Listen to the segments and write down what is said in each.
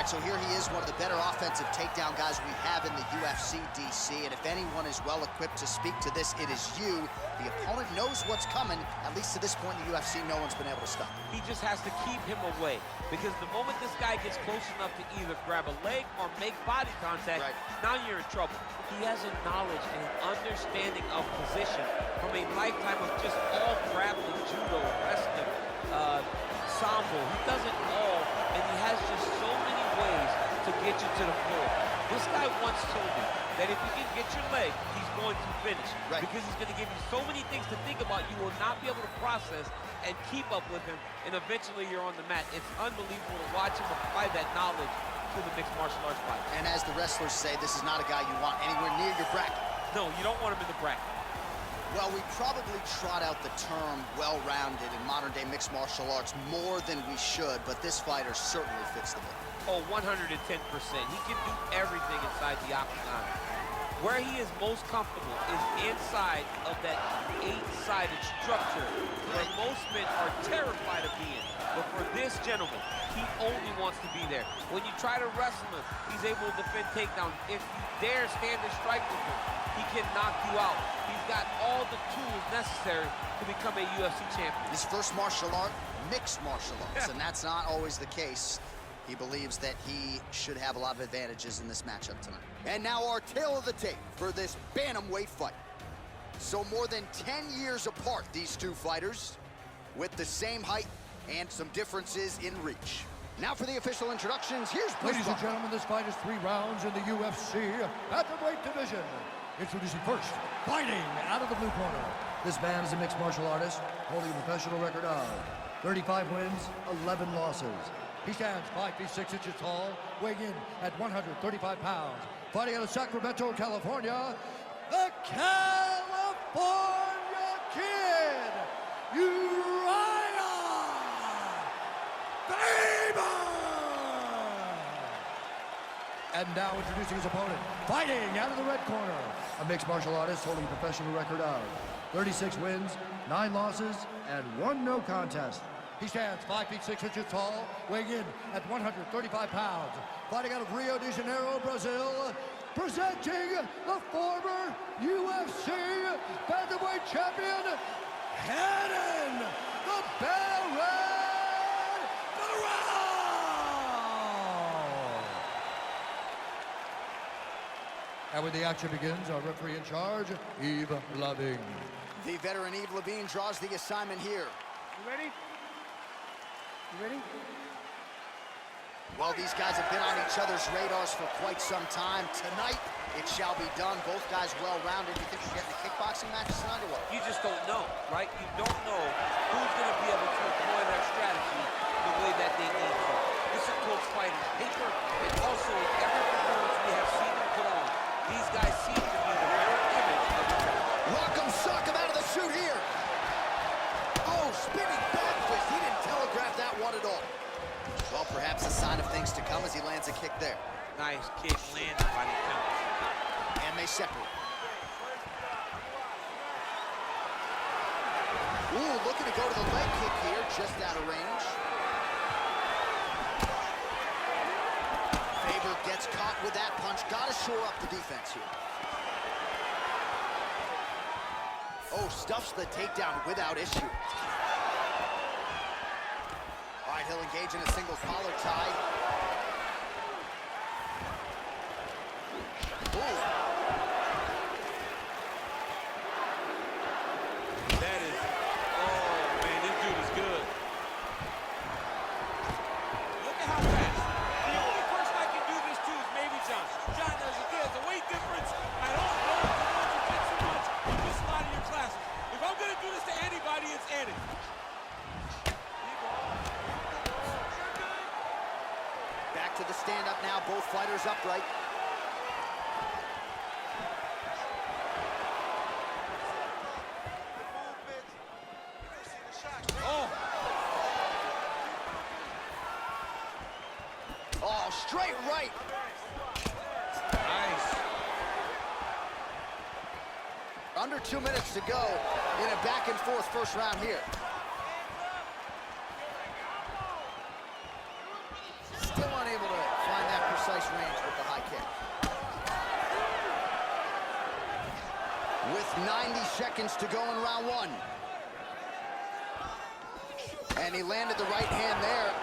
right, so here he is, one of the better offensive takedown guys we have in the UFC, DC. And if anyone is well-equipped to speak to this, it is you. The opponent knows what's coming. At least to this point in the UFC, no one's been able to stop him. He just has to keep him away, because the moment this guy gets close enough to either grab a leg or make body contact, now you're in trouble. He has a knowledge and an understanding of position from a lifetime of just all grappling, judo, wrestling, sambo. He does it all, and he has just so many ways to get you to the floor. This guy once told me that if you can get your leg, he's going to finish. Because he's going to give you so many things to think about, you will not be able to process and keep up with him, and eventually you're on the mat. It's unbelievable to watch him apply that knowledge to the mixed martial arts fight. And as the wrestlers say, this is not a guy you want anywhere near your bracket. No, you don't want him in the bracket. Well, we probably trot out the term well-rounded in modern-day mixed martial arts more than we should, but this fighter certainly fits the bill. Oh, 110%. He can do everything inside the octagon. Where he is most comfortable is inside of that 8-sided structure where most men are terrified of being. But for this gentleman, he only wants to be there. When you try to wrestle him, he's able to defend takedowns. If you dare stand and strike with him, he can knock you out. He's got all the tools necessary to become a UFC champion. His first martial art, mixed martial arts, and that's not always the case. He believes that he should have a lot of advantages in this matchup tonight. And now our tale of the tape for this bantamweight fight. So more than 10 years apart, these two fighters, with the same height and some differences in reach. Now for the official introductions, here's Ladies and gentlemen, this fight is 3 rounds in the UFC bantamweight division. Introducing first, fighting out of the blue corner. This man is a mixed martial artist, holding a professional record of 35 wins, 11 losses. He stands 5 feet 6 inches tall, weighing in at 135 pounds. Fighting out of Sacramento, California, the California Kid, Uriah Faber! And now introducing his opponent, fighting out of the red corner, a mixed martial artist holding a professional record of 36 wins, 9 losses, and 1 no contest. He stands 5 feet 6 inches tall, weighing in at 135 pounds. Fighting out of Rio de Janeiro, Brazil, presenting the former UFC bantamweight champion, Hannon, the Baron Barão! And when the action begins, our referee in charge, Yves Lavigne. The veteran Yves Lavigne draws the assignment here. You ready? You ready? Well, these guys have been on each other's radars for quite some time. Tonight, it shall be done. Both guys well-rounded. You think we're getting a kickboxing match tonight or what? You just don't know, right? You don't know who's going to be able to employ their strategy the way that they need to. This is close fighting paper, and also in every performance we have seen them put on, these guys seem to be the mirror image of each other. Rock'em sock him out of the chute here. Oh, spinning back fist. He didn't telegraph that one at all. Well, perhaps a sign of things to come as he lands a kick there. Nice kick landed by the counter. And they separate. Ooh, looking to go to the leg kick here, just out of range. Faber gets caught with that punch. Gotta shore up the defense here. Oh, stuffs the takedown without issue. All right, he'll engage in a single collar tie. Ooh. That is, oh man, this dude is good. Look at how fast. The only person I can do this to is maybe John. John, there's a weight difference. I don't know if you want to get so much. You miss a lot of your classes. If I'm going to do this to anybody, it's Eddie. Back to the stand-up now, both fighters upright. Oh, straight right. Nice. Under 2 minutes to go in a back-and-forth first round here. Still unable to find With 90 seconds to go in round one. And he landed the right hand there.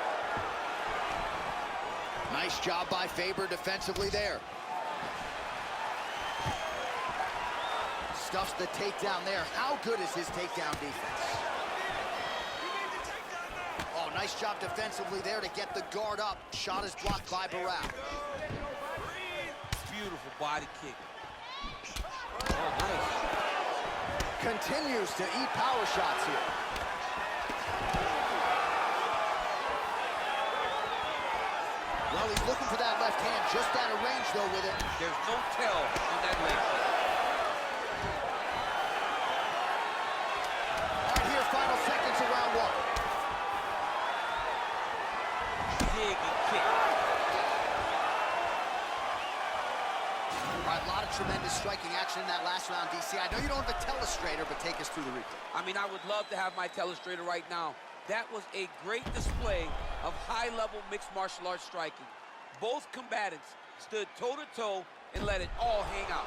Nice job by Faber defensively there. Stuffs the takedown there. How good is his takedown defense? Oh, nice job defensively there to get the guard up. Shot is blocked by Barao. Beautiful body kick. Oh, nice. Continues to eat power shots here. Well, he's looking for that left hand, just out of range, though, with it. There's no tell on that leg kick. All right, here, final seconds of round one. Dig and kick. All right, a lot of tremendous striking action in that last round, DC. I know you don't have a telestrator, but take us through the replay. I mean, I would love to have my telestrator right now. That was a great display of high-level mixed martial arts striking. Both combatants stood toe-to-toe and let it all hang out.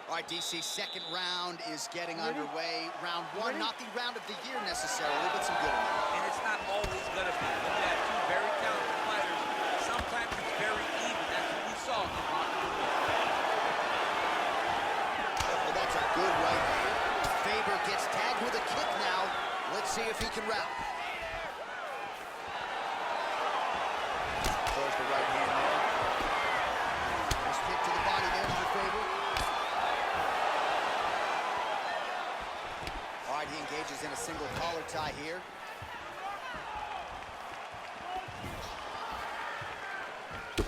All right, DC, second round is getting underway. Round one, not the round of the year necessarily, but some good in there. And it's not always going to be. When you have two very talented fighters, sometimes it's very even. That's what we saw. Oh, that's a good right hand. Faber gets tagged with a kick now. Let's see if he can rout. Throws the right hand there. Nice kick to the body there for Faber. All right, he engages in a single collar tie here.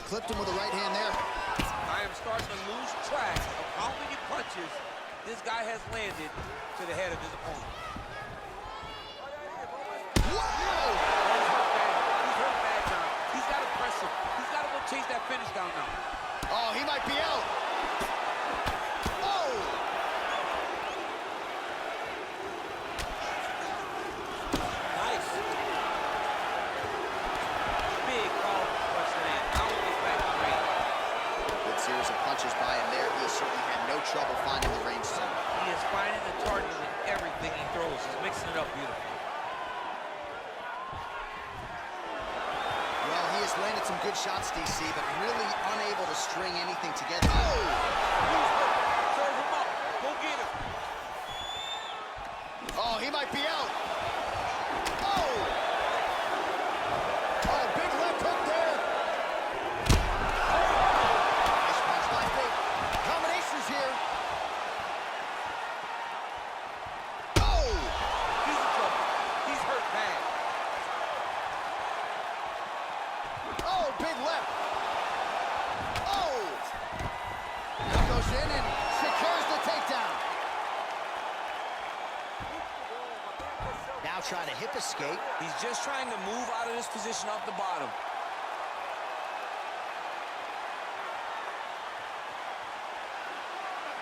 Clipped him with the right hand there. I am starting to lose track of how many punches this guy has landed to the head of his opponent. Whoa! He's hurt bad now. He's got to press him. He's got to go chase that finish down now. Oh, he might be out. Oh! Nice. Big powerful punch land. Now he gets back to range. Good series of punches by him there. He has certainly had no trouble finding the range zone. He is finding the target with everything he throws. He's mixing it up beautifully. Well, he has landed some good shots, DC, but really unable to string anything together. Oh! Serve him up. Go get him. Oh, he might be out. Oh! Oh, big left hook there. Nice punch by Faber. Combinations here. Oh! He's in trouble. He's hurt bad. Oh, big left. Oh! Now goes in and secures the takedown. Now trying to hip escape. He's just trying to move out of this position off the bottom.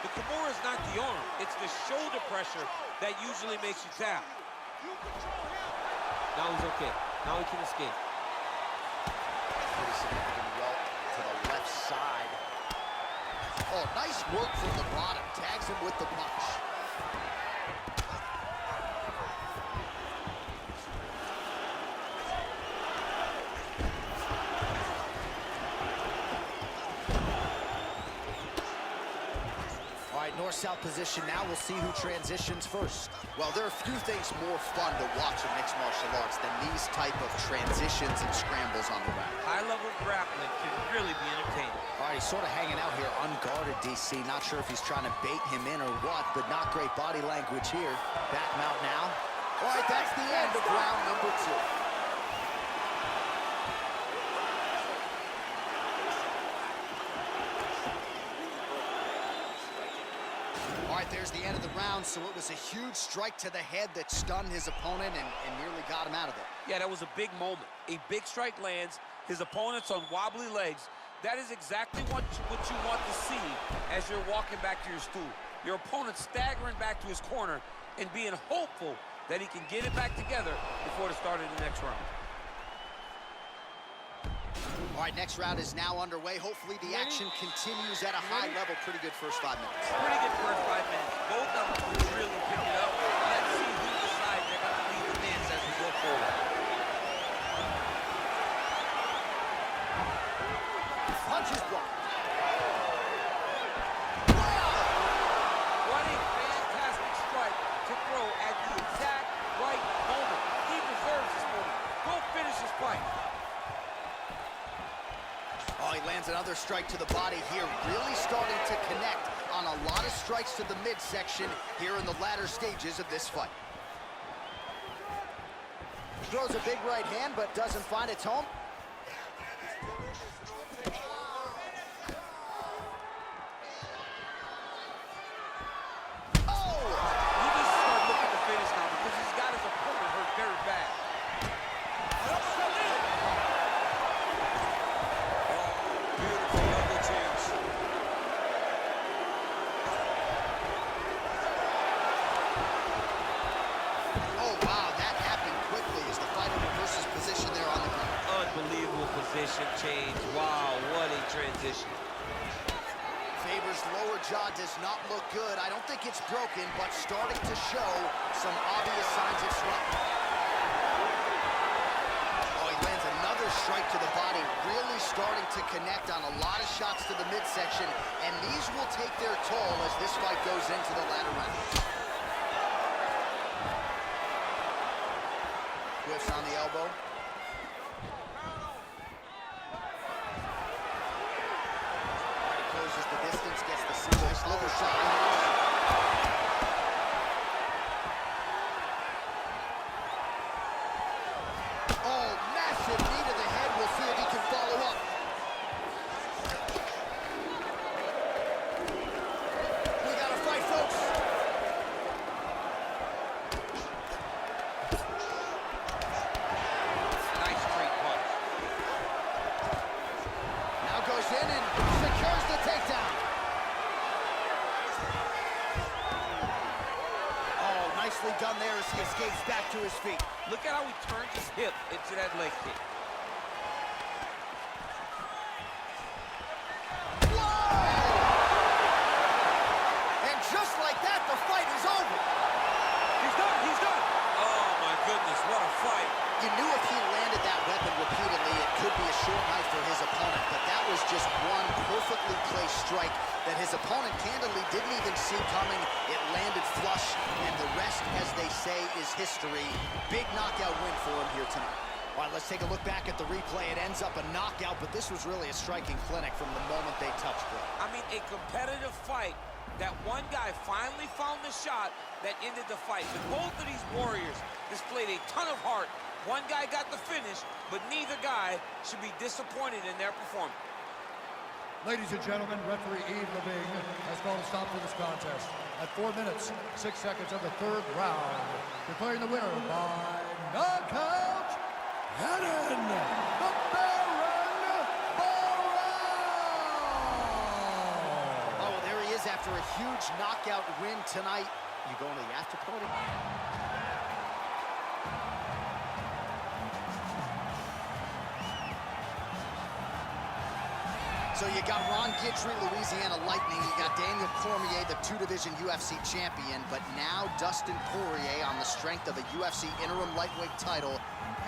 The Kimura is not the arm. It's the shoulder pressure that usually makes you tap. Now he's okay. Now he can escape. Pretty significant welt to the left side. Oh, nice work from the bottom. Tags him with the punch. All right, north-south position now. We'll see who transitions first. Well, there are a few things more fun to watch in mixed martial arts than these type of transitions and scrambles on the mat. High-level grappling can really be entertaining. All right, he's sort of hanging out here unguarded, DC. Not sure if he's trying to bait him in or what, but not great body language here. Back him out now. All right, that's the end of round number 2. All right, there's the end of the round, so it was a huge strike to the head that stunned his opponent and nearly got him out of there. Yeah, that was a big moment. A big strike lands, his opponent's on wobbly legs. That is exactly what you want to see as you're walking back to your stool. Your opponent staggering back to his corner and being hopeful that he can get it back together before the start of the next round. All right, next round is now underway. Hopefully the action continues at a high level. Pretty good first 5 minutes. Pretty good first 5 minutes. Both of them really picked it up. Let's see who decides they're going to lead the dance as we go forward. Punches blocked. What a fantastic strike to throw at the exact right moment. He deserves this moment. Go finish this fight. Oh, he lands another strike to the body here, really starting to connect on a lot of strikes to the midsection here in the latter stages of this fight. Throws a big right hand, but doesn't find its home. Oh! He needs to start looking to finish now because he's got his opponent hurt very bad. Position change. Wow, what a transition. Faber's lower jaw does not look good. I don't think it's broken, but starting to show some obvious signs of swelling. Oh, he lands another strike to the body, really starting to connect on a lot of shots to the midsection, and these will take their toll as this fight goes into the latter round. Whiffs on the elbow. Liver shot. Oh, massive knee to the head. We'll see if he can follow up. We got a fight, folks. Nice straight punch. Now goes in and secures the takedown. Nicely done there as he escapes back to his feet. Look at how he turns his hip into that leg kick. Whoa! And just like that, the fight is over. He's done, he's done. Oh my goodness, what a fight. You knew if he landed that weapon repeatedly, it could be a short night for his opponent, but that was just one perfectly placed strike that his opponent candidly didn't even see coming. It landed flush, and the rest, as they say, is history. Big knockout win for him here tonight. All right, let's take a look back at the replay. It ends up a knockout, but this was really a striking clinic from the moment they touched it. I mean, a competitive fight that one guy finally found the shot that ended the fight. But both of these warriors displayed a ton of heart. One guy got the finish, but neither guy should be disappointed in their performance. Ladies and gentlemen, referee Yves Leving has called a stop to this contest at 4 minutes, 6 seconds of the third round, declaring the winner by knockout, Headin, the Baron Barão! Oh, there he is after a huge knockout win tonight. You going to the after party? So you got Ron Guidry, Louisiana Lightning. You got Daniel Cormier, the two-division UFC champion. But now Dustin Poirier on the strength of a UFC interim lightweight title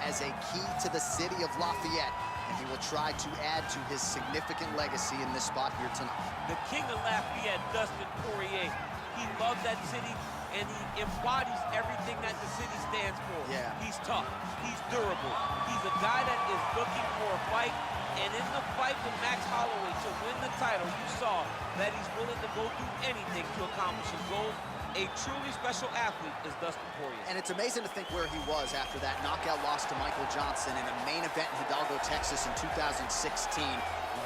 as a key to the city of Lafayette. And he will try to add to his significant legacy in this spot here tonight. The king of Lafayette, Dustin Poirier, he loves that city, and he embodies everything that the city stands for. Yeah. He's tough. He's durable. He's a guy that is looking for a fight. And in the fight with Max Holloway to win the title, you saw that he's willing to go through anything to accomplish his goals. A truly special athlete is Dustin Poirier. And it's amazing to think where he was after that knockout loss to Michael Johnson in a main event in Hidalgo, Texas in 2016.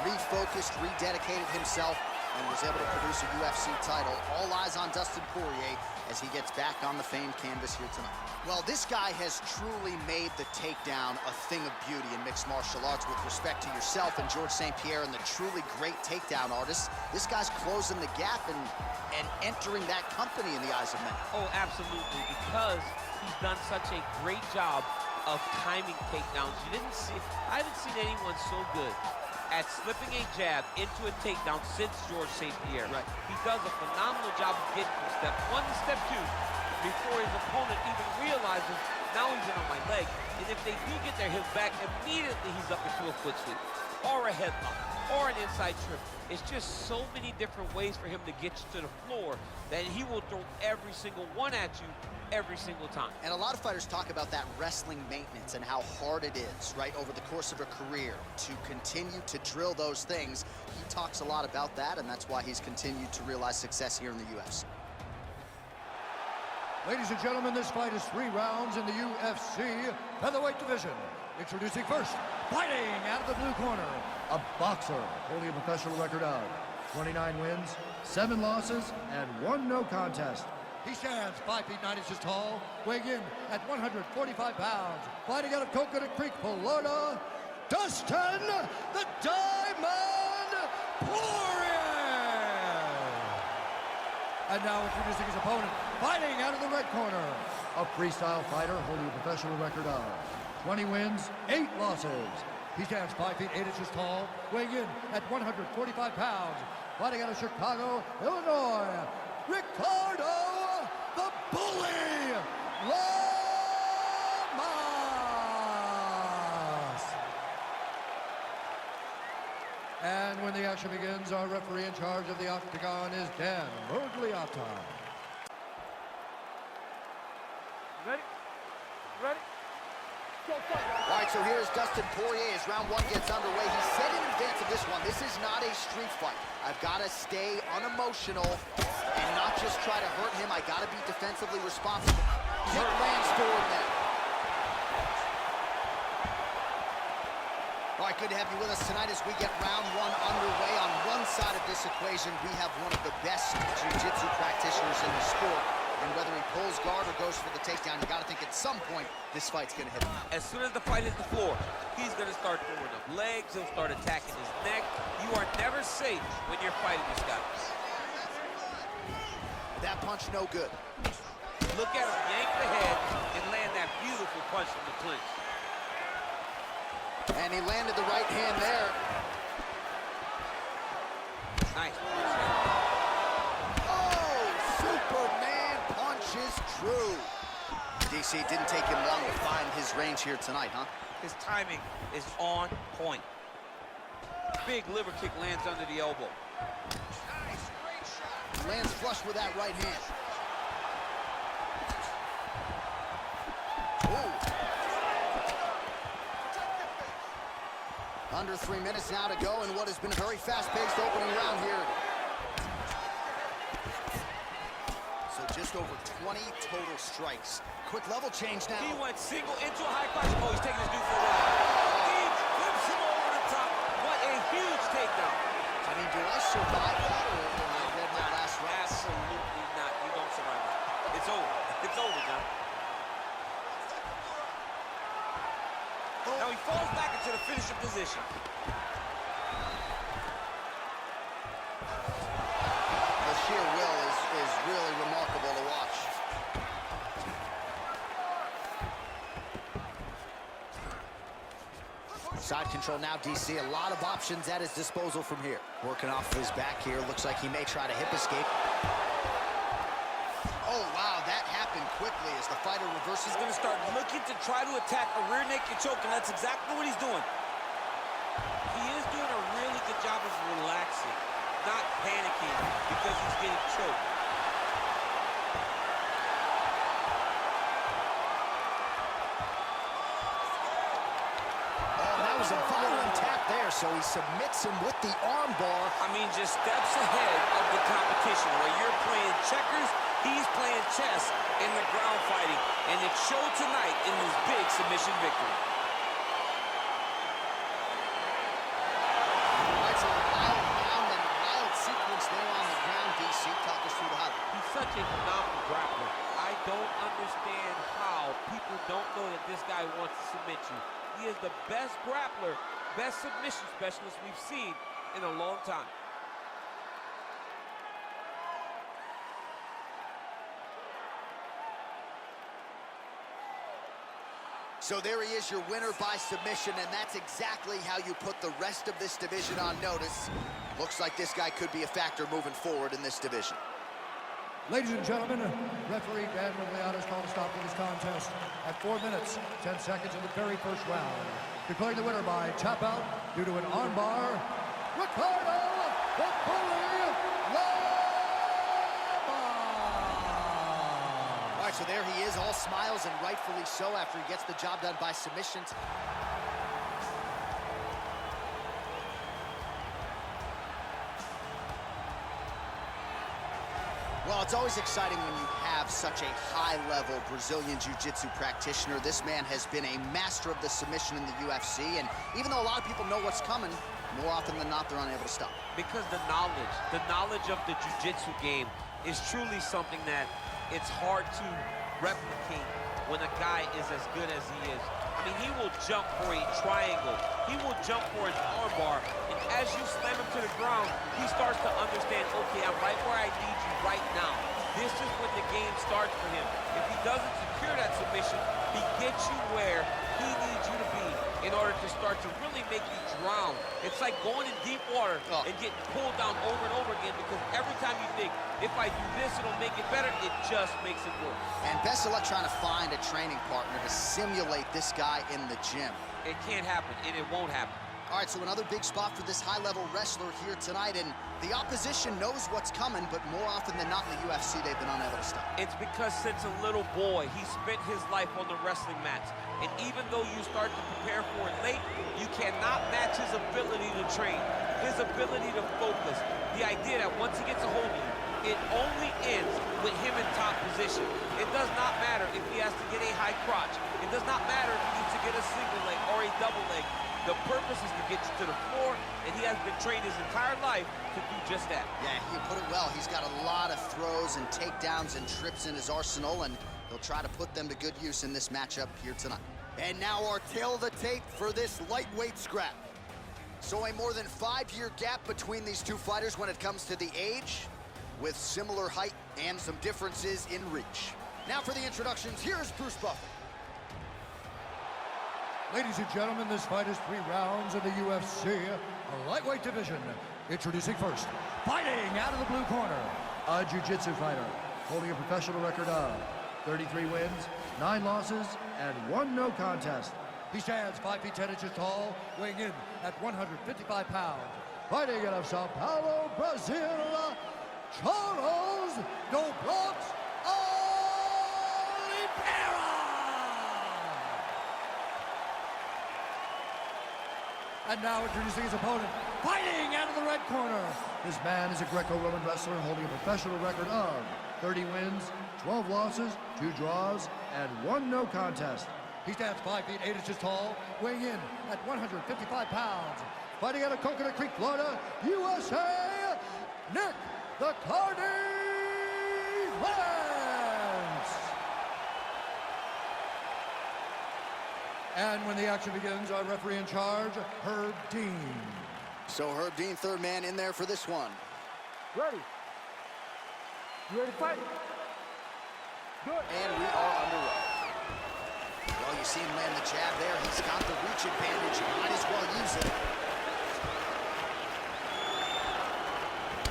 Refocused, rededicated himself, and was able to produce a UFC title. All eyes on Dustin Poirier as he gets back on the famed canvas here tonight. Well, this guy has truly made the takedown a thing of beauty in mixed martial arts. With respect to yourself and George St. Pierre and the truly great takedown artists, this guy's closing the gap and entering that company in the eyes of many. Oh, absolutely, because he's done such a great job of timing takedowns. I haven't seen anyone so good at slipping a jab into a takedown since George St. Pierre. Right. He does a phenomenal job of getting from step 1 to step 2 before his opponent even realizes now he's in on my leg. And if they do get their hips back, immediately he's up into a foot sweep or a headlock or an inside trip. It's just so many different ways for him to get you to the floor that he will throw every single one at you every single time. And a lot of fighters talk about that wrestling maintenance and how hard it is, right, over the course of a career to continue to drill those things. He talks a lot about that, and that's why he's continued to realize success here in the UFC. Ladies and gentlemen, this fight is 3 rounds in the UFC featherweight division. Introducing first, fighting out of the blue corner, a boxer holding a professional record of 29 wins, 7 losses, and 1 no contest. He stands 5 feet 9 inches tall, weighing in at 145 pounds. Fighting out of Coconut Creek, Florida, Dustin the Diamond Poirier! And now introducing his opponent, fighting out of the red corner, a freestyle fighter holding a professional record of 20 wins, 8 losses. He stands 5 feet 8 inches tall, weighing in at 145 pounds. Fighting out of Chicago, Illinois, Ricardo the Bully Lamas. And when the action begins, our referee in charge of the octagon is Dan Murgliata. Ready? Ready? Go fight. All right, so here's Dustin Poirier as round 1 gets underway. He said in advance of this one, this is not a street fight. I've got to stay unemotional and not just try to hurt him. I got to be defensively responsible. Kick lands forward there. All right, good to have you with us tonight as we get round 1 underway. On one side of this equation, we have one of the best jiu-jitsu practitioners in the sport. And whether he pulls guard or goes for the takedown, you got to think at some point this fight's going to hit him. As soon as the fight hits the floor, he's going to start throwing up legs. He'll start attacking his neck. You are never safe when you're fighting this guy. That punch no good. Look at him yank the head and land that beautiful punch from the clinch. And he landed the right hand there. Nice. Oh, Superman punch is true. DC, didn't take him long to find his range here tonight, huh? His timing is on point. Big liver kick lands under the elbow. Nice, great shot. Lands flush with that right hand. Ooh. Under 3 minutes now to go in what has been a very fast-paced opening round here. So just over 20 total strikes. Quick level change now. He went single into a high crotch. Oh, he's taking his dude for a ride. He flips him over the top. What a huge takedown. I mean, do I survive that or will I read my last round? Absolutely not. You don't survive that. It's over. It's over, John. Now he falls back into the finishing position. The sheer will is really remarkable to watch. Side control now, DC. A lot of options at his disposal from here. Working off of his back here. Looks like he may try to hip escape. Oh, wow, that happened quickly as the fighter reverses. He's going to start looking to try to attack a rear naked choke, and that's exactly what he's doing. He is doing a really good job of relaxing, not panicking because he's getting choked. Oh, that was a violent tap there, so he submits him with the arm bar. I mean, just steps ahead of the competition. While you're playing checkers, he's playing chess in the ground fighting, and it showed tonight in his big submission victory. That's a wild round and a wild sequence there on the ground, DC. Talk us through the highlight. He's such a phenomenal grappler. I don't understand how people don't know that this guy wants to submit you. He is the best grappler, best submission specialist we've seen in a long time. So there he is, your winner by submission, and that's exactly how you put the rest of this division on notice. Looks like this guy could be a factor moving forward in this division. Ladies and gentlemen, referee Dan Rigliano's called a stop to this contest at 4 minutes, 10 seconds in the very first round. Declaring the winner by tap out due to an armbar, Ricardo the Bully Lama! All right, so there he is, all smiles, and rightfully so after he gets the job done by submission. Well, it's always exciting when you have such a high-level Brazilian Jiu-Jitsu practitioner. This man has been a master of the submission in the UFC, and even though a lot of people know what's coming, more often than not, they're unable to stop. Because the knowledge of the Jiu-Jitsu game is truly something that it's hard to replicate when a guy is as good as he is. I mean, he will jump for a triangle. He will jump for an armbar. And as you slam him to the ground, he starts to understand, okay, I'm right where I need you right now. This is when the game starts for him. If he doesn't secure that submission, he gets you where he needs you to be in order to start to really make you drown. It's like going in deep water and getting pulled down over and over again, because every time you think, if I do this, it'll make it better, it just makes it worse. And best of luck trying to find a training partner to simulate this guy in the gym. It can't happen, and it won't happen. All right, so another big spot for this high-level wrestler here tonight, and the opposition knows what's coming, but more often than not in the UFC, they've been unable to stop. It's because since a little boy, he spent his life on the wrestling mats. And even though you start to prepare for it late, you cannot match his ability to train, his ability to focus. The idea that once he gets a hold of you, it only ends with him in top position. It does not matter if he has to get a high crotch. It does not matter if he needs to get a single leg or a double leg. The purpose is to get you to the floor, and he has been trained his entire life to do just that. Yeah, he put it well. He's got a lot of throws and takedowns and trips in his arsenal, and he'll try to put them to good use in this matchup here tonight. And now our tail of the tape for this lightweight scrap. So a more than 5-year gap between these two fighters when it comes to the age, with similar height and some differences in reach. Now for the introductions, here's Bruce Buffer. Ladies and gentlemen, this fight is 3 rounds in the UFC, a lightweight division. Introducing first, fighting out of the blue corner, a jiu-jitsu fighter, holding a professional record of 33 wins, 9 losses, and 1 no contest. He stands 5 feet 10 inches tall, weighing in at 155 pounds. Fighting out of Sao Paulo, Brazil, Charles Doblox Oliveira! And now introducing his opponent, fighting out of the red corner. This man is a Greco-Roman wrestler holding a professional record of 30 wins, 12 losses, 2 draws, and 1 no contest. He stands 5 feet 8 inches tall, weighing in at 155 pounds. Fighting out of Coconut Creek, Florida, USA, Nick the Carney Lance. And when the action begins, our referee in charge, Herb Dean. So Herb Dean, third man in there for this one. Ready? You ready to fight? Good. And we are underway. Well, you see him land the jab there. He's got the reach advantage. Might as well use it.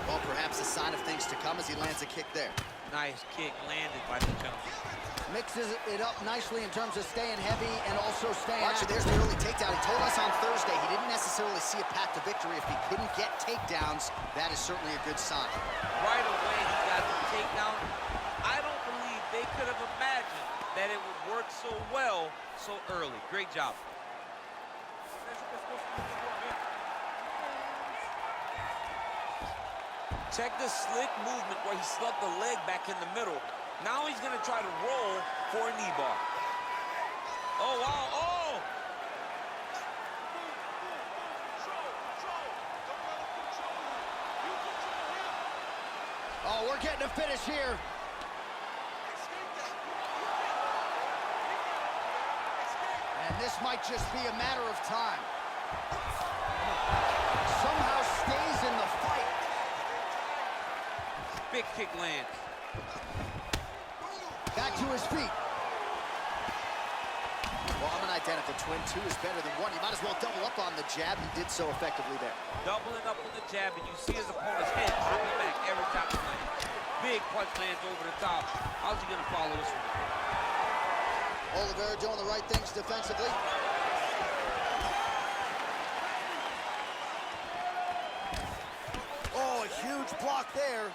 Well, perhaps a sign of things to come as he lands a kick there. Nice kick landed by the gentleman. Mixes it up nicely in terms of staying heavy and also staying active. There's the early takedown. He told us on Thursday he didn't necessarily see a path to victory if he couldn't get takedowns. That is certainly a good sign. Right away, he got the takedown. I don't believe they could have imagined that it would work so well so early. Great job. Check the slick movement where he slugged the leg back in the middle. Now he's going to try to roll for a knee bar. Oh, wow, oh! Oh, we're getting a finish here. And this might just be a matter of time. Somehow stays in the fight. Big kick lands. Back to his feet. Well, I'm identical twin. 2 is better than 1. You might as well double up on the jab. He did so effectively there. Doubling up on the jab, and you see his opponent's head popping back every time he lands. Big punch lands over the top. How's he gonna follow this one? Oliveira doing the right things defensively. Oh, a huge block there.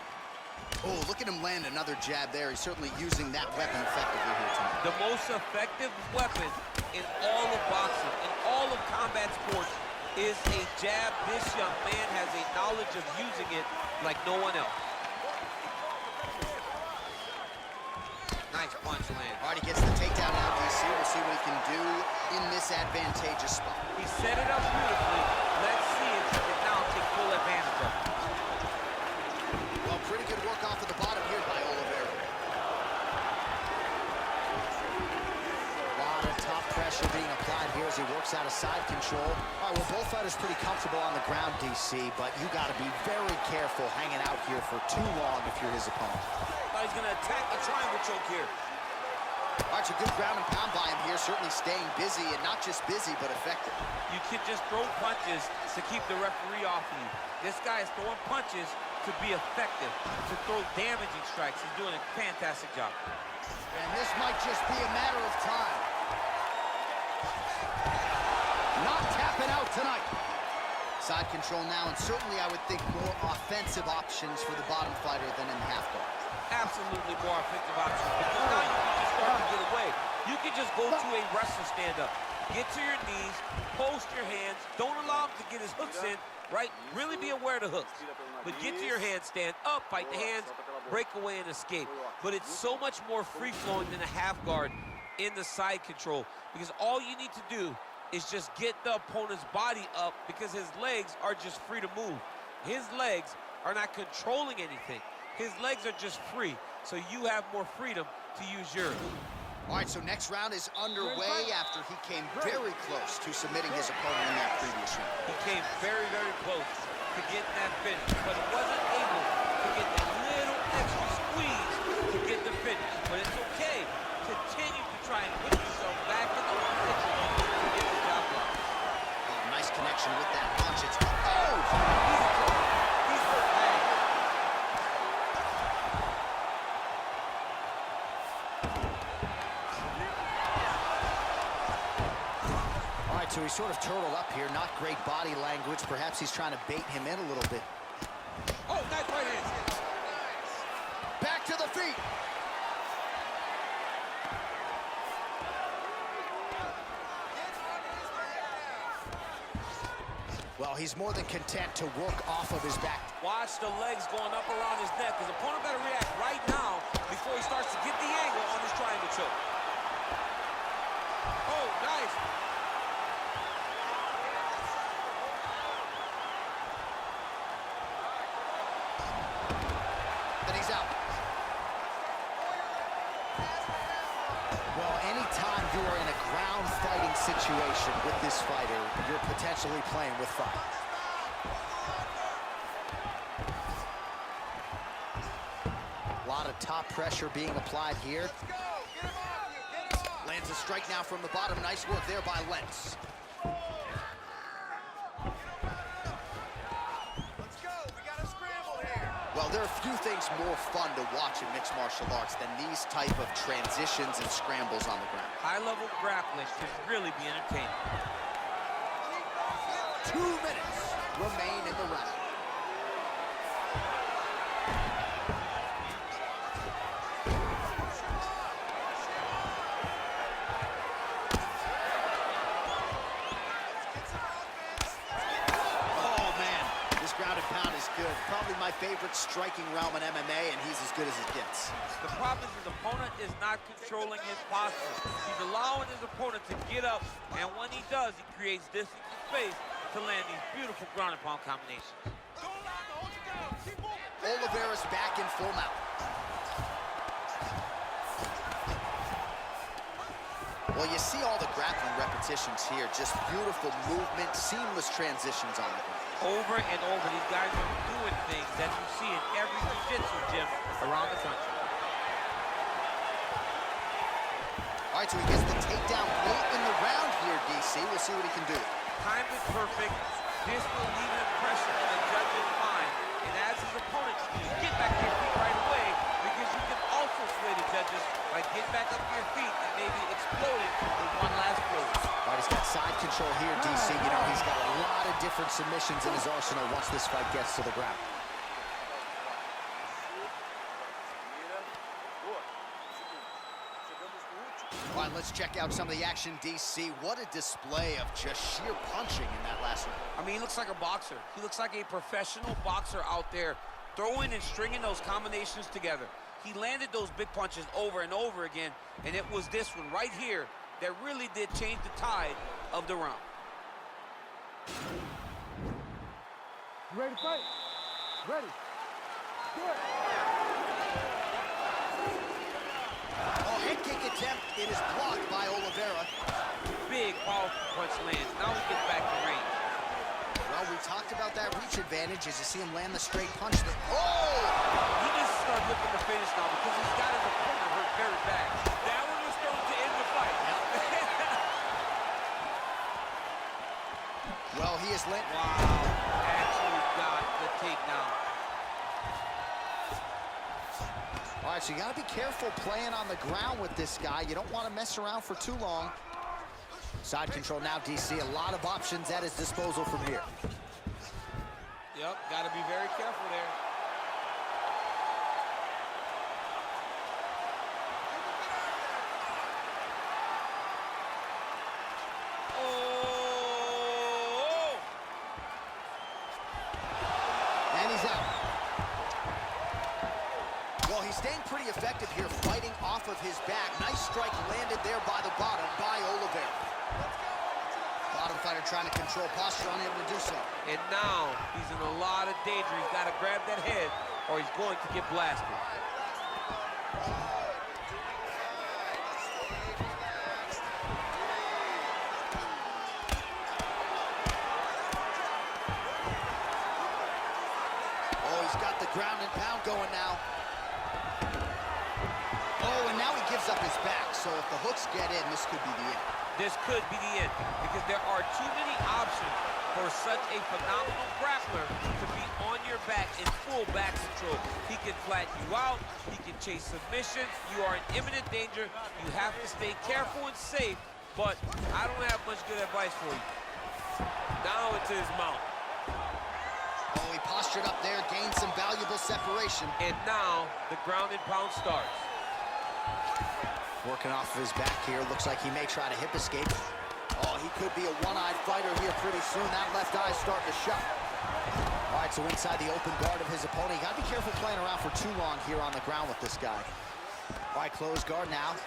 Oh, look at him land another jab there. He's certainly using that weapon effectively here tonight. The most effective weapon in all of boxing, in all of combat sports, is a jab. This young man has a knowledge of using it like no one else. Nice punch land. All right, he gets the takedown now, DC. We'll see what he can do in this advantageous spot. He set it up beautifully. Let's see if he can now take full advantage of it. Well, pretty good work off of the bottom here by Oliveira. A lot of top pressure being applied here as he works out of side control. All right, well, both fighters pretty comfortable on the ground, DC, but you got to be very careful hanging out here for too long if you're his opponent. He's going to attack the triangle choke here. All right, so good ground and pound by him here, certainly staying busy, and not just busy, but effective. You can just throw punches to keep the referee off of you. This guy is throwing punches to be effective, to throw damaging strikes. He's doing a fantastic job. And this might just be a matter of time. Not tapping out tonight. Side control now, and certainly I would think more offensive options for the bottom fighter than in the half guard. Absolutely more offensive options, because now you can just start to get away. You can just go to a wrestler stand-up. Get to your knees, post your hands, don't allow him to get his hooks in, right? Really be aware of the hooks. But get to your handstand, up, fight the hands, break away and escape. But it's so much more free-flowing than a half guard in the side control, because all you need to do is just get the opponent's body up, because his legs are just free to move. His legs are not controlling anything. His legs are just free, so you have more freedom to use yours. All right, so next round is underway after he came very close to submitting his opponent in that previous round. He came very, very close to getting that finish, but he wasn't able to get that little extra squeeze to get the finish. But it's okay. Continue to try and put yourself back in the position to get the job done. Oh, nice connection with that punch. It's, oh! He's so bad. So he's sort of turtled up here, not great body language. Perhaps he's trying to bait him in a little bit. Oh, nice right hand. Back to the feet. Well, he's more than content to work off of his back. Watch the legs going up around his neck. His opponent better react right now before he starts to get the angle on his triangle choke. Oh, nice. He's out. Well, anytime you are in a ground fighting situation with this fighter, you're potentially playing with fire. A lot of top pressure being applied here. Lands a strike now from the bottom. Nice work there by Lentz. Well, there are few things more fun to watch in mixed martial arts than these type of transitions and scrambles on the ground. High-level grappling should really be entertaining. 2 minutes remain in the round. Probably my favorite striking realm in MMA, and he's as good as it gets. The problem is his opponent is not controlling his posture. He's allowing his opponent to get up, and when he does, he creates distance and space to land these beautiful ground and pound combinations. Oliveira's back in full mount. Well, you see all the grappling repetitions here. Just beautiful movement, seamless transitions on the ground. Over and over, these guys are doing things that you see in every jiu-jitsu gym around the country. All right, so he gets the takedown late in the round perfect. This will leave an impression in the judge's mind, and as his opponent, you get back to your feet right away, because you can also sway the judges by getting back up to your feet and maybe exploding with one last blow. All right, he's got side control here, DC. You know, he's got a lot of different submissions in his arsenal once this fight gets to the ground. All right, let's check out some of the action, DC. What a display of just sheer punching in that last round. I mean, he looks like a boxer. He looks like a professional boxer out there, throwing and stringing those combinations together. He landed those big punches over and over again, and it was this one right here that really did change the tide of the round. You ready to fight? Ready. Do it. Oh, head kick attempt. It is blocked by Oliveira. Big, powerful punch lands. Now we get back to range. Well, we talked about that reach advantage as you see him land the straight punch. Oh! He needs to start looking to finish now because he's got his opponent hurt very bad. That one was going to end the fight. Well, he is lit. Wow, actually got the takedown. All right, so you got to be careful playing on the ground with this guy. You don't want to mess around for too long. Side control now, DC. A lot of options at his disposal from here. Yep, got to be very careful there. Oh! And he's out. Well, he's staying pretty effective here, fighting off of his back. Nice strike landed there by the bottom by Oliveira. Bottom fighter trying to control posture, unable to do so. And now he's in a lot of danger. He's got to grab that head or he's going to get blasted. Oh, he's got the ground and pound going now. Oh, and now he gives up his back. So if the hooks get in, this could be the end. This could be the end because there are too many options for such a phenomenal grappler to be on your back in full back control. He can flatten you out. He can chase submissions. You are in imminent danger. You have to stay careful and safe, but I don't have much good advice for you. Now it's his mouth. Oh, he postured up there, gained some valuable separation. And now the ground and pound starts. Working off of his back here. Looks like he may try to hip escape. Oh, he could be a one-eyed fighter here pretty soon. That left eye starting to shut. All right, so inside the open guard of his opponent. You got to be careful playing around for too long here on the ground with this guy. All right, closed guard now.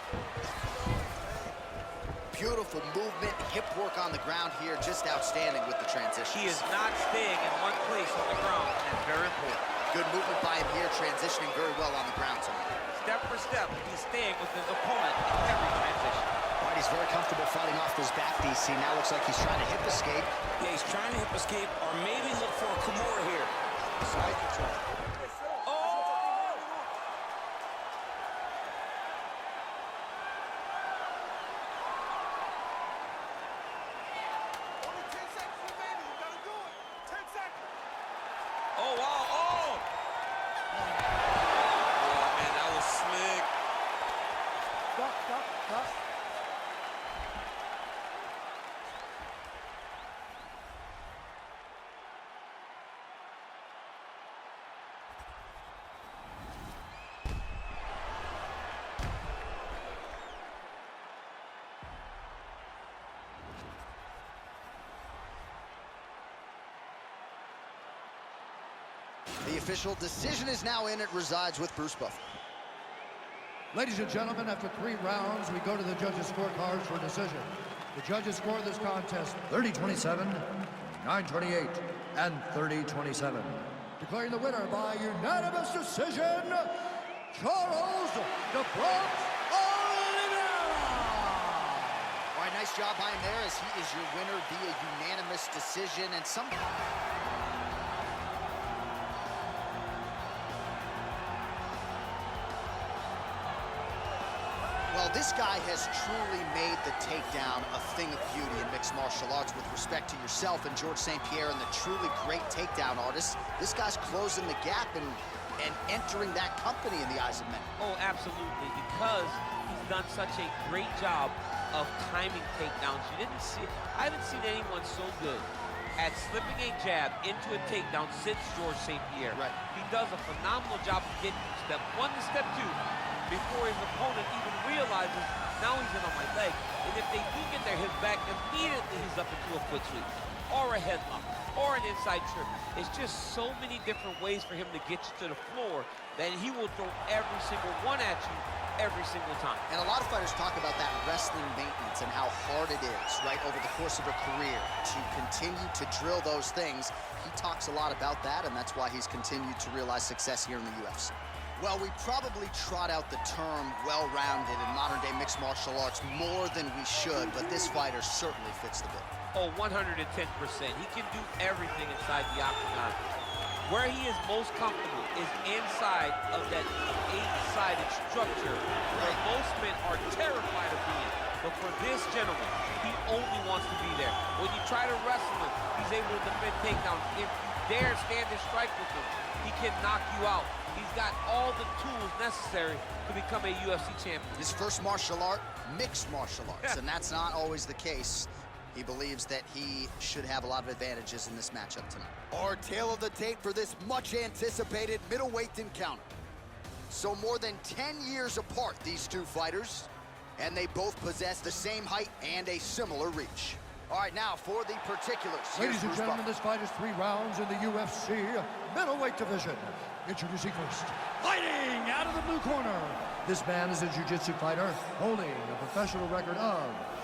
Beautiful movement, hip work on the ground here. Just outstanding with the transition. He is not staying in one place on the ground, and that's very important. Good movement by him here, transitioning very well on the ground tonight. Step for step, he's staying with his opponent in every transition. All right, he's very comfortable fighting off his back, DC. Now looks like he's trying to hip escape. Yeah, he's trying to hip escape or maybe look for a Kimura here. Side control. Oh, wow, oh! Oh, man, that was slick. Stop, stop, stop. The official decision is now in. It resides with Bruce Buffer. Ladies and gentlemen, after 3 rounds, we go to the judges' scorecards for decision. The judges scored this contest 30-27, 9-28, and 30-27. Declaring the winner by unanimous decision, Charles "The Bronx" Oliveira! All right, nice job by him there as he is your winner via unanimous decision. And some... Well, Well, this guy has truly made the takedown a thing of beauty in mixed martial arts. With respect to yourself and George St. Pierre and the truly great takedown artists, this guy's closing the gap and entering that company in the eyes of many. Oh, absolutely, because he's done such a great job of timing takedowns. I haven't seen anyone so good at slipping a jab into a takedown since George St. Pierre. Right. He does a phenomenal job of getting from step 1 to step 2 before his opponent even realizes now he's in on my leg. And if they do get their hips back, immediately he's up into a foot sweep or a headlock or an inside trip. It's just so many different ways for him to get you to the floor that he will throw every single one at you every single time. And a lot of fighters talk about that wrestling maintenance and how hard it is, right, over the course of a career to continue to drill those things. He talks a lot about that, and that's why he's continued to realize success here in the UFC. Well, we probably trot out the term well-rounded in modern-day mixed martial arts more than we should, but this fighter certainly fits the bill. Oh, 110%. He can do everything inside the octagon. Where he is most comfortable is inside of that 8-sided structure where most men are terrified of being. But for this gentleman, he only wants to be there. When you try to wrestle him, he's able to defend takedowns. If you dare stand and strike with him, he can knock you out. He's got all the tools necessary to become a UFC champion. His first martial art, mixed martial arts, and that's not always the case. He believes that he should have a lot of advantages in this matchup tonight. Our tail of the tape for this much-anticipated middleweight encounter. So more than 10 years apart, these two fighters, and they both possess the same height and a similar reach. All right, now for the particulars. Ladies and gentlemen, this fight is 3 rounds in the UFC middleweight division. Introducing first, fighting out of the blue corner. This man is a jiu-jitsu fighter holding a professional record of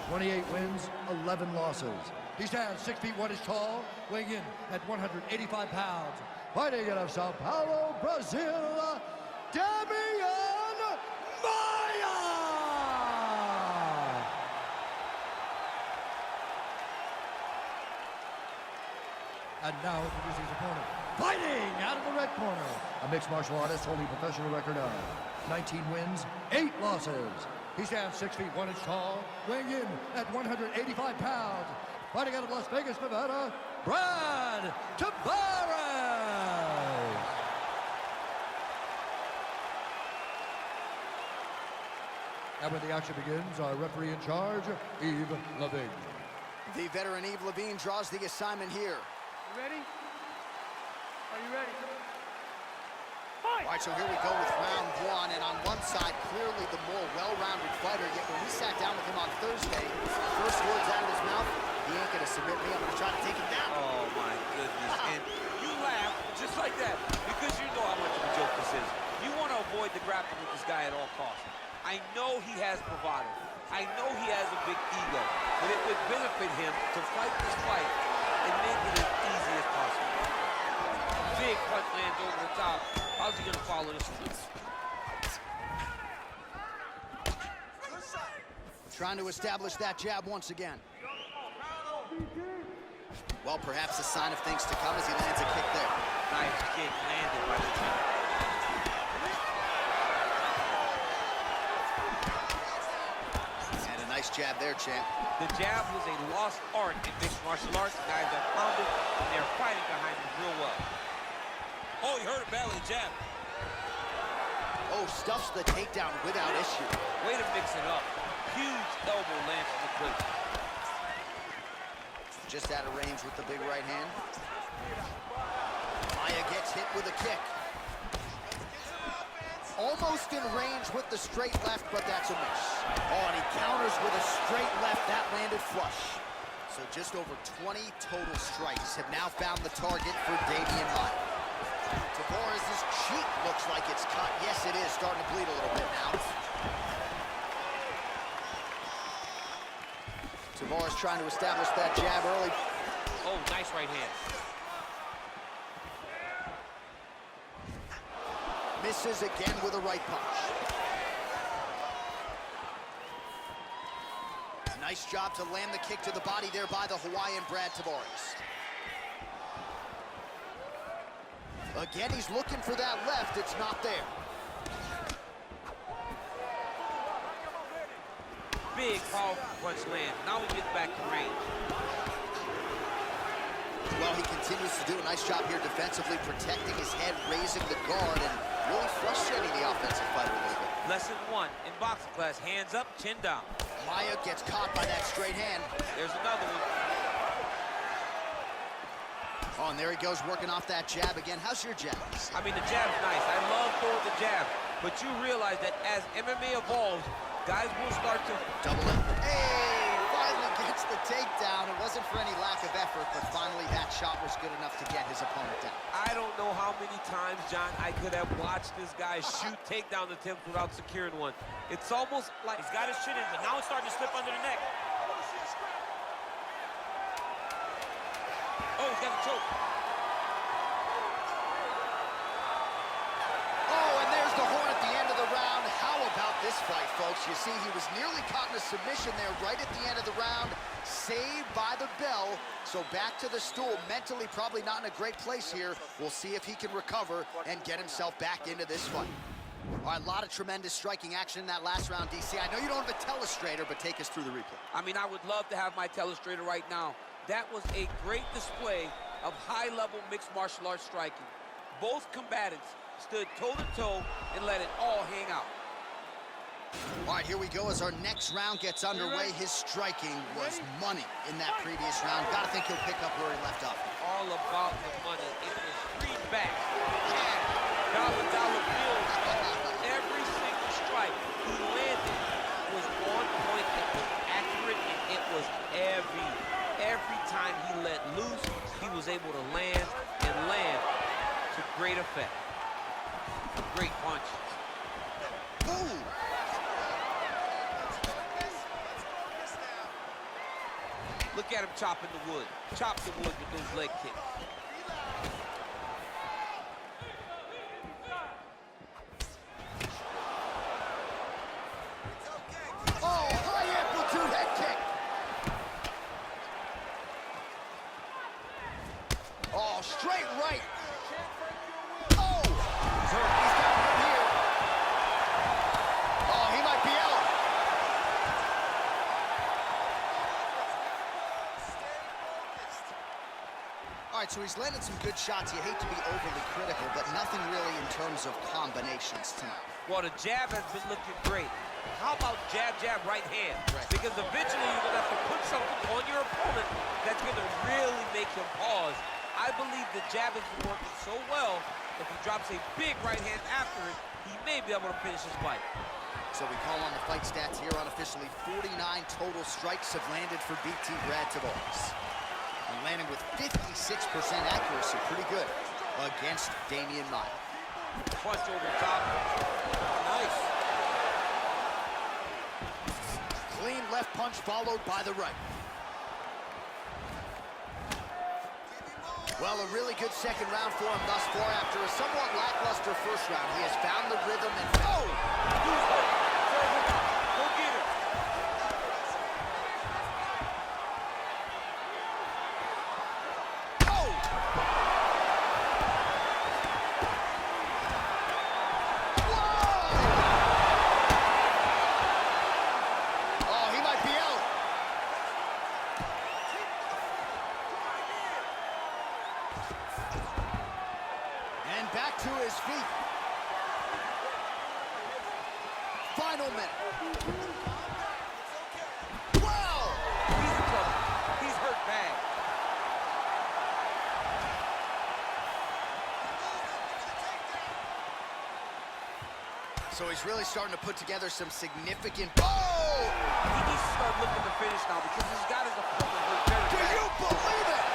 28 wins, 11 losses. He stands 6 feet 1 inches tall, weighing in at 185 pounds. Fighting out of Sao Paulo, Brazil, Damian Maia! And now introducing his opponent, fighting out of the red corner, a mixed martial artist holding a professional record of 19 wins, 8 losses. He stands 6 feet 1 inch tall, weighing in at 185 pounds. Fighting out of Las Vegas, Nevada, Brad Tavares. And when the action begins, our referee in charge, Yves Lavigne. The veteran Yves Lavigne draws the assignment here. You ready? Are you ready? All right, so here we go with round 1, and on one side, clearly the more well-rounded fighter, yet when we sat down with him on Thursday, first words out of his mouth, he ain't gonna submit me, I'm gonna try to take him down. Oh, my goodness. And you laugh just like that because you know how much of a joke this is. You want to avoid the grappling with this guy at all costs. I know he has bravado. I know he has a big ego, but it would benefit him to fight this fight and make it as easy as possible. Big punch lands over the top. How's he gonna follow this one? Trying to establish that jab once again. Well, perhaps a sign of things to come as he lands a kick there. Nice kick landed by the champ. And a nice jab there, champ. The jab was a lost art in mixed martial arts. The guys have found it, and they're fighting behind it real well. Oh, he heard it badly, jab. Oh, stuffs the takedown without issue. Way to mix it up. Huge elbow lands in the clinch. Just out of range with the big right hand. Maia gets hit with a kick. Almost in range with the straight left, but that's a miss. Oh, and he counters with a straight left. That landed flush. So just over 20 total strikes have now found the target for Damian Maia. Tavares' cheek looks like it's cut. Yes, it is. Starting to bleed a little bit now. Tavares trying to establish that jab early. Oh, nice right hand. Misses again with a right punch. Nice job to land the kick to the body there by the Hawaiian Brad Tavares. Again, he's looking for that left. It's not there. big, powerful punch lands. Now he gets back to range. Well, he continues to do a nice job here defensively, protecting his head, raising the guard, and really frustrating the offensive fighter a little bit. Lesson 1 in boxing class, hands up, chin down. Maia gets caught by that straight hand. There's another one. Oh, and there he goes, working off that jab again. How's your jab? I mean, the jab's nice. I love throwing the jab. But you realize that as MMA evolves, guys will start to... Double it. Hey, finally gets the takedown. It wasn't for any lack of effort, but finally that shot was good enough to get his opponent down. I don't know how many times, John, I could have watched this guy shoot takedown attempts without securing one. It's almost like... He's got his chin in, but now it's starting to slip under the neck. Oh, he's got the choke. Oh, and there's the horn at the end of the round. How about this fight, folks? You see, he was nearly caught in a submission there right at the end of the round. Saved by the bell. So back to the stool. Mentally probably not in a great place here. We'll see if he can recover and get himself back into this fight. All right, a lot of tremendous striking action in that last round, DC. I know you don't have a telestrator, but take us through the replay. I mean, I would love to have my telestrator right now. That was a great display of high-level mixed martial arts striking. Both combatants stood toe-to-toe and let it all hang out. All right, here we go as our next round gets underway. His striking was money in that previous round. Gotta think he'll pick up where he left off. All about the money. It was greenback, jab, dollar bills. Every single strike he landed was on point, it was accurate, and it was every time he let loose, he was able to land to great effect. Great punch. Ooh! Look at him chopping the wood. Chop the wood with those leg kicks. Oh, high amplitude head kick. Oh, straight right. Oh, he's hurt. He's got him here. Oh, he might be out. All right, so he's landed some good shots. You hate to be overly critical, but nothing really in terms of combinations tonight. Well, the jab has been looking great. How about jab, right hand? Right. Because eventually you're going to have to put something on your opponent that's going to really make him pause. I believe the jab has been working so well, if he drops a big right hand after it, he may be able to finish his fight. So we call on the fight stats here unofficially. 49 total strikes have landed for BT Brad Tavares. And landing with 56% accuracy, pretty good, against Damian Maia. Punch over top. Nice. Clean left punch followed by the right. Well, a really good second round for him thus far. After a somewhat lackluster first round, he has found the rhythm and... Oh! Who's hurt? Serve him up. Go get him. Oh! Whoa! Oh, he might be out. And back to his feet. Final minute. Wow! He's in trouble. He's hurt bad. So he's really starting to put together some significant... Oh! He needs to start looking to finish now because he's got his opponent hurt very Do bad. you believe it?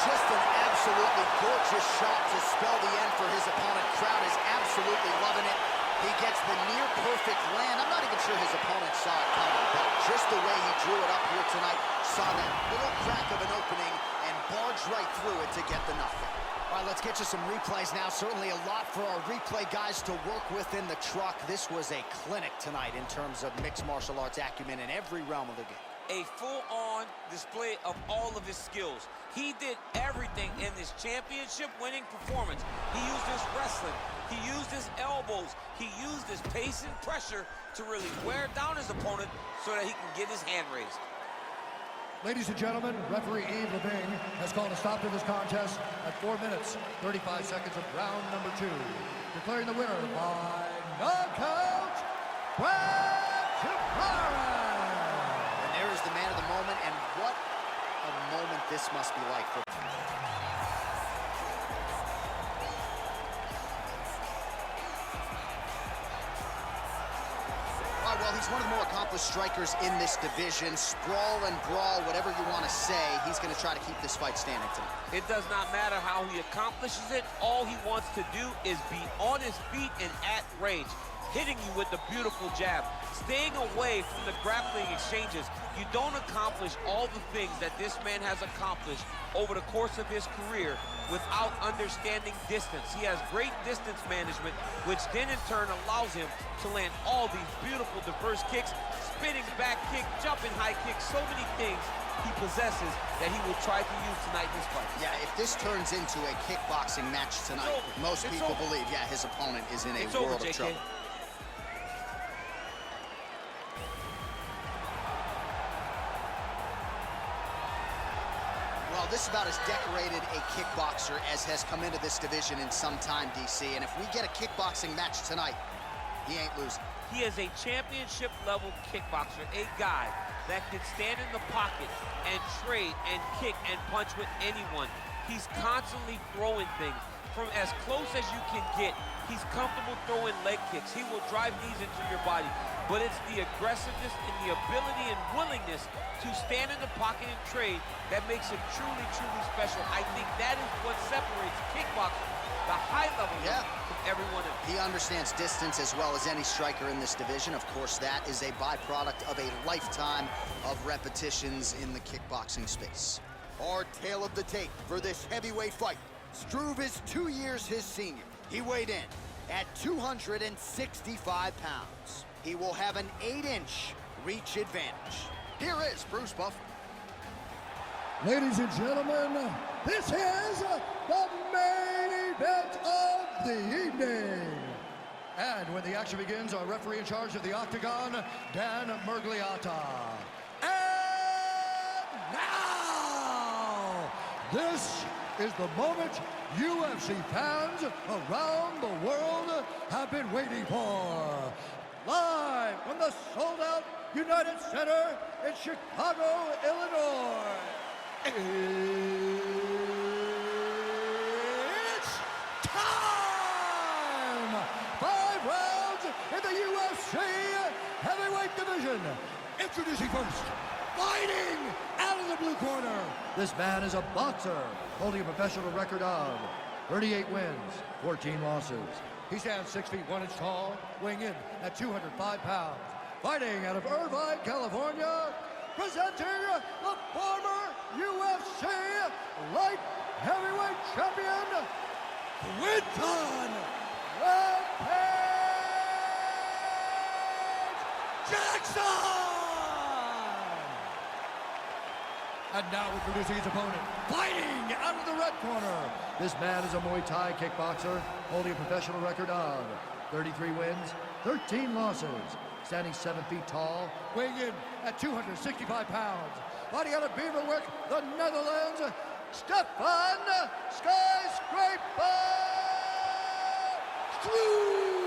Just an absolutely gorgeous shot to spell the end for his opponent. Crowd is absolutely loving it. He gets the near-perfect land. I'm not even sure his opponent saw it coming, but just the way he drew it up here tonight, saw that little crack of an opening and barged right through it to get the knockdown. All right, let's get you some replays now. Certainly a lot for our replay guys to work with in the truck. This was a clinic tonight in terms of mixed martial arts acumen in every realm of the game. A full-on display of all of his skills. He did everything in this championship-winning performance. He used his wrestling, He used his elbows. He used his pace and pressure to really wear down his opponent so that he can get his hand raised. Ladies and gentlemen, referee Yves Leving has called a stop to this contest at 4 minutes, 35 seconds of round number 2. Declaring the winner by knockout, Brad Tavares. And there is the man of the moment, and what a moment this must be like for well, he's one of the more accomplished strikers in this division. Sprawl and brawl, whatever you want to say, he's going to try to keep this fight standing tonight. It does not matter how he accomplishes it. All he wants to do is be on his feet and at range, hitting you with the beautiful jab, staying away from the grappling exchanges. You don't accomplish all the things that this man has accomplished over the course of his career without understanding distance. He has great distance management, which then in turn allows him to land all these beautiful diverse kicks, spinning back kick, jumping high kick, so many things he possesses that he will try to use tonight in this fight. Yeah, if this turns into a kickboxing match tonight, most people believe, yeah, his opponent is in a world of trouble. Well, this is about as decorated a kickboxer as has come into this division in some time, DC. And if we get a kickboxing match tonight, he ain't losing. He is a championship-level kickboxer, a guy that can stand in the pocket and trade and kick and punch with anyone. He's constantly throwing things from as close as you can get. He's comfortable throwing leg kicks. He will drive knees into your body. But it's the aggressiveness and the ability and willingness to stand in the pocket and trade that makes him truly, truly special. I think that is what separates kickboxing, the high level, from everyone else. He understands distance as well as any striker in this division. Of course, that is a byproduct of a lifetime of repetitions in the kickboxing space. Our tale of the tape for this heavyweight fight. Struve is 2 years his senior. He weighed in at 265 pounds. He will have an 8-inch reach advantage. Here is Bruce Buffer. Ladies and gentlemen, this is the main event of the evening. And when the action begins, our referee in charge of the Octagon, Dan Murgliata. And now, this is the moment UFC fans around the world have been waiting for. Live from the sold-out United Center in Chicago, Illinois. It's time! 5 rounds in the UFC heavyweight division. Introducing first, fighting out of the blue corner. This man is a boxer, holding a professional record of 38 wins, 14 losses. He stands 6 feet 1 inch tall, weighing in at 205 pounds. Fighting out of Irvine, California, presenting the former UFC light heavyweight champion, Quinton Rampage Jackson! And now introducing his opponent, fighting out of the red corner. This man is a Muay Thai kickboxer, holding a professional record of 33 wins, 13 losses. Standing 7 feet tall, weighing in at 265 pounds. Fighting out of Beverwijk, the Netherlands, Stefan Skyscraper Struve!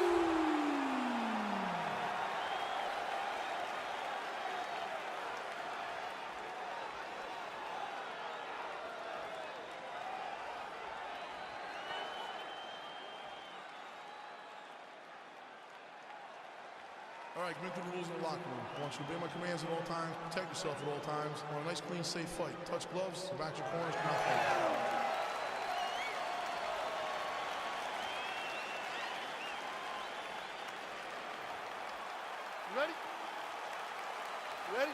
All right, commit to the rules in the locker room. I want you to obey my commands at all times, protect yourself at all times. I want a nice, clean, safe fight. Touch gloves, back your corners, come out fight. You ready? You ready?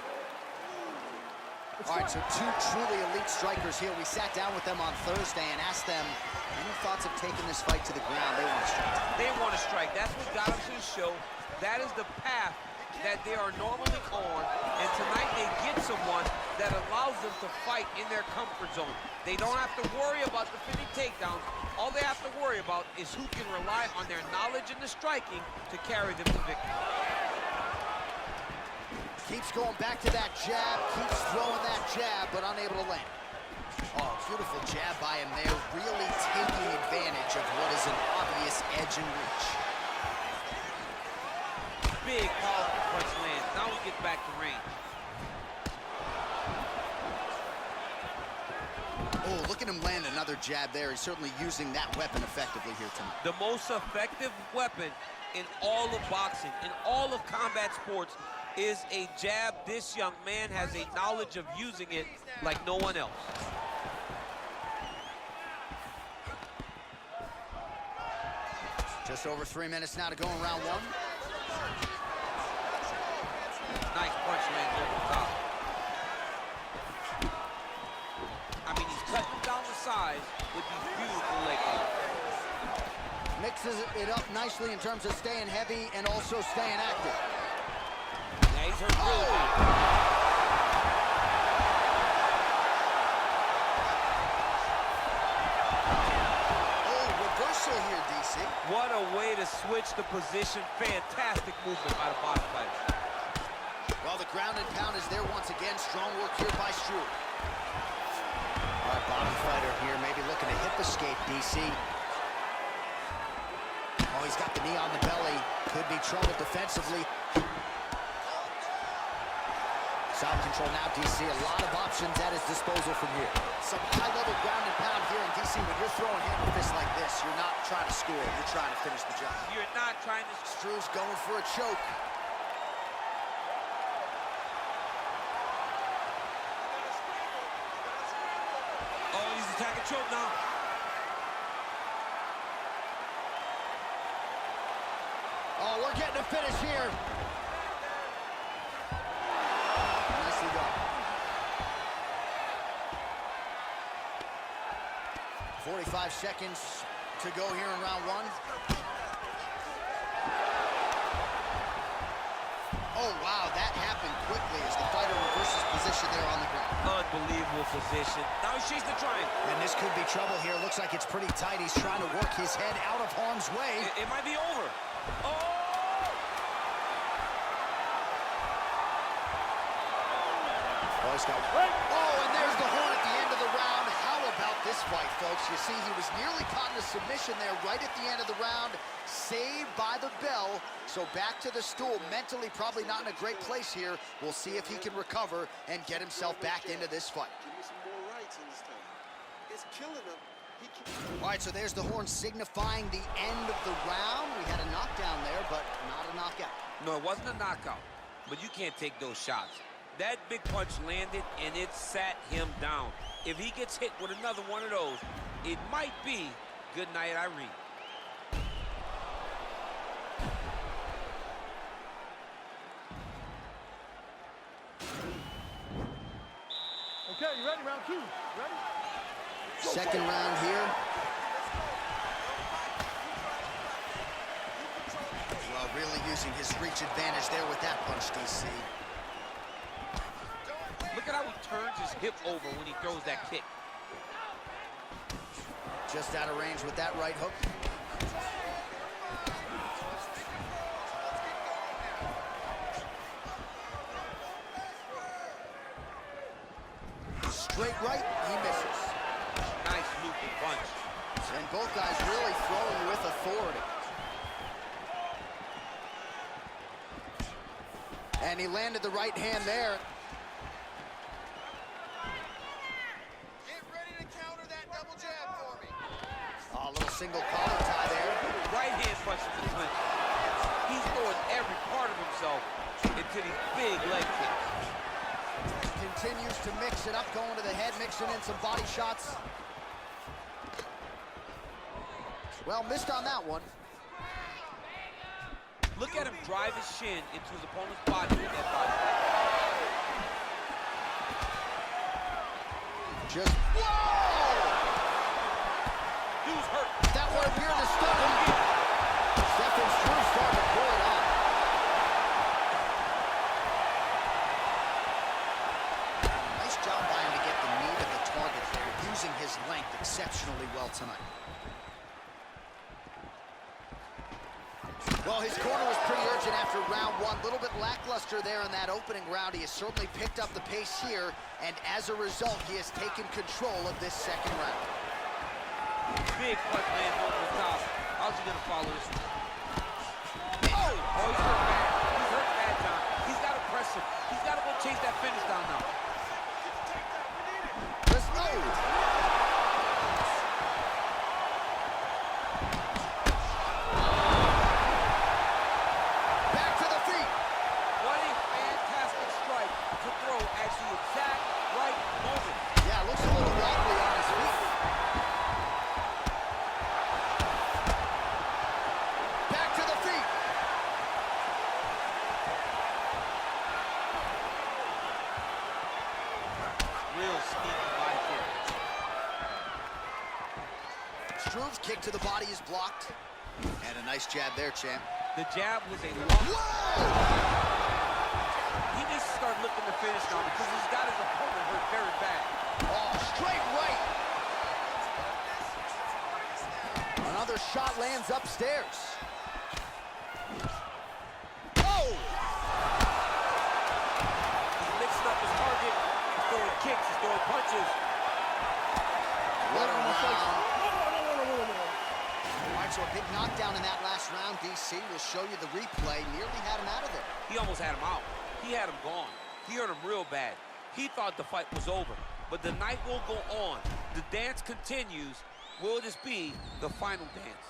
All right, so 2 truly elite strikers here. We sat down with them on Thursday and asked them any thoughts of taking this fight to the ground. They want to strike. They want to strike. That's what got them to the show. That is the path that they are normally on. And tonight they get someone that allows them to fight in their comfort zone. They don't have to worry about defending takedowns. All they have to worry about is who can rely on their knowledge in the striking to carry them to victory. Keeps going back to that jab, keeps throwing that jab, but unable to land. Oh, beautiful jab by him there, really taking advantage of what is an obvious edge and reach. Big, powerful punch lands. Now we get back to range. Oh, look at him land another jab there. He's certainly using that weapon effectively here tonight. The most effective weapon in all of boxing, in all of combat sports, is a jab. This young man has a knowledge of using it like no one else. Just over 3 minutes now to go in round one. Nice punch lands over the top. I mean, he's cutting him down the sides with these beautiful leg kicks. Mixes it up nicely in terms of staying heavy and also staying active. Yeah, he's hurt really good. Here, DC. What a way to switch the position. Fantastic movement by the bottom fighter. Well, the ground and pound is there once again. Strong work here by Struve. All right, bottom fighter here, maybe looking to hip escape, DC. Oh, he's got the knee on the belly. Could be trouble defensively. Side control now, DC. A lot of options at his disposal from here. Some high-level ground and pound here in DC. When you're throwing hammer fists like this, you're not trying to score. You're trying to finish the job. You're not trying to... Struve's going for a choke. Oh, he's attacking choke now. Oh, we're getting a finish here. Nicely done. 45 seconds to go here in round one. Oh, wow, that happened quickly as the fighter reverses position there on the ground. Unbelievable position. Now he shakes the triangle. And this could be trouble here. Looks like it's pretty tight. He's trying to work his head out of harm's way. It might be over. Oh! Oh, he's got... Oh, and there's the horn at the end of the round. How about this fight, folks? You see, he was nearly caught in a submission there right at the end of the round. Saved by the bell. So back to the stool. Mentally probably not in a great place here. We'll see if he can recover and get himself back into this fight. All right, so there's the horn signifying the end of the round. We had a knockdown there, but not a knockout. No, it wasn't a knockout, but you can't take those shots. That big punch landed, and it sat him down. If he gets hit with another one of those, it might be good night, Irene. Okay, you ready? Round two. Ready? Second round here. Well, really using his reach advantage there with that punch, DC. Look at how he turns his hip over when he throws that kick. Just out of range with that right hook. Straight right, he misses. Nice looping punch. And both guys really throwing with authority. And he landed the right hand there. Get ready to counter that double jab for me. Oh, a little single collar tie there. Right hand punch to the clinch. He's throwing every part of himself into these big leg kicks. Continues to mix it up, going to the head, mixing in some body shots. Well, missed on that one. Look at him drive his shin into his opponent's body with that body. Just, whoa! Dude's hurt. That one appeared to stun him. Stephan Struve starting to pull it on. Nice job by him to get the meat of the target there, using his length exceptionally well tonight. Well, his corner was pretty urgent after round one. A little bit lackluster there in that opening round. He has certainly picked up the pace here, and as a result, he has taken control of this second round. Big punch lands over the top. How's he going to follow this one? Oh, he's hurt bad. He's hurt bad, John. He's got to press him. He's got to go chase that finish down now. Let's go. Struve's kick to the body is blocked. And a nice jab there, champ. The jab was a long... Whoa! He needs to start looking to finish now because he's got his opponent hurt very bad. Oh, straight right. Another shot lands upstairs. Oh! He's mixing up his target. He's throwing kicks, he's throwing punches. What a round. All right, so a big knockdown in that last round, DC. We'll show you the replay. Nearly had him out of there. He almost had him out. He had him gone. He hurt him real bad. He thought the fight was over. But the night will go on. The dance continues. Will this be the final dance?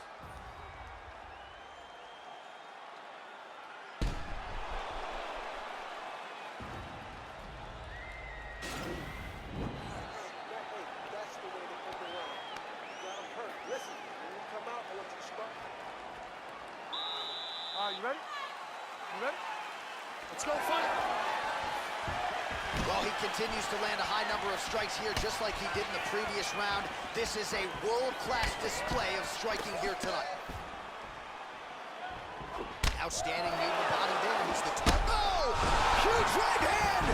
All right, you ready? You ready? Let's go fight. Well, he continues to land a high number of strikes here, just like he did in the previous round. This is a world-class display of striking here tonight. Outstanding knee to the body there. He's the top. Oh! Huge right hand!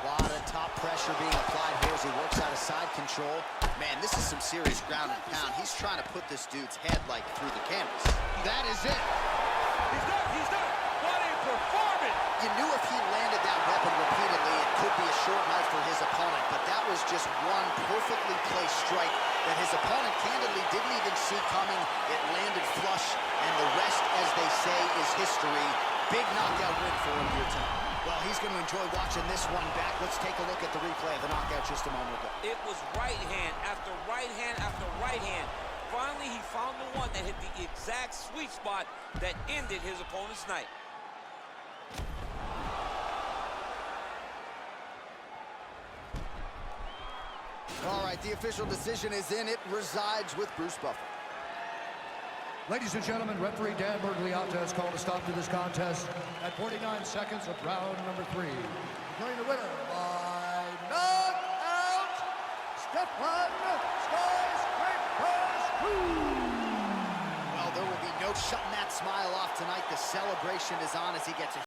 A lot of top pressure being applied here as he works out of side control. Man, this is some serious ground and pound. He's trying to put this dude's head like through the canvas. That is it. He's done. He's done. What a performance. You knew if he landed that weapon repeatedly, it could be a short night for his opponent, but that was just one perfectly placed strike that his opponent candidly didn't even see coming. It landed flush, and the rest, as they say, is history. Big knockout win for him here tonight. Well, he's going to enjoy watching this one back. Let's take a look at the replay of the knockout just a moment ago. It was right hand after right hand after right hand. Finally, he found the one that hit the exact sweet spot that ended his opponent's night. All right, the official decision is in. It resides with Bruce Buffer. Ladies and gentlemen, referee Dan Bergliata has called a stop to this contest at 49 seconds of round number 3. Declaring the winner by knockout, Stefan Skyscraper. Well, there will be no shutting that smile off tonight. The celebration is on as he gets a